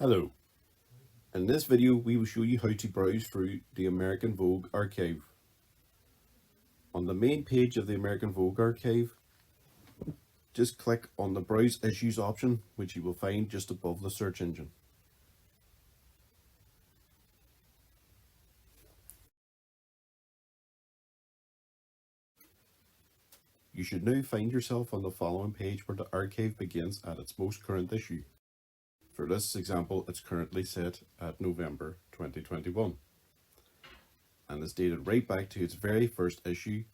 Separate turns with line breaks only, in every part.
Hello. In this video we will show you how to browse through the American Vogue Archive. On the main page of the American Vogue Archive, just click on the Browse Issues option, which you will find just above the search engine. You should now find yourself on the following page where the archive begins at its most current issue. For this example, it's currently set at November 2021 and is dated right back to its very first issue,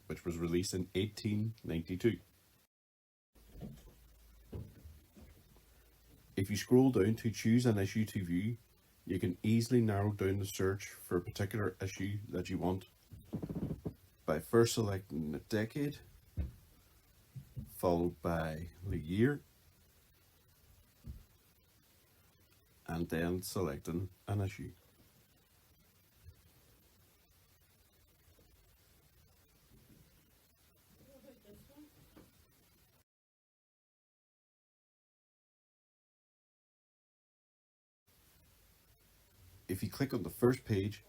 which was released in 1892. If you scroll down to choose an issue to view, you can easily narrow down the search for a particular issue that you want by first selecting the decade, followed by the year, and then selecting an issue. If you click on the first page,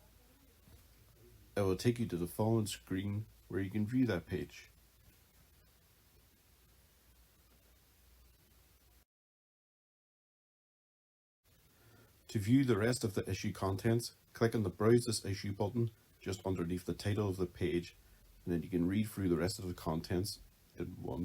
it will take you to the following screen where you can view that page. To view the rest of the issue contents, click on the Browse This Issue button just underneath the title of the page, and then you can read through the rest of the contents in one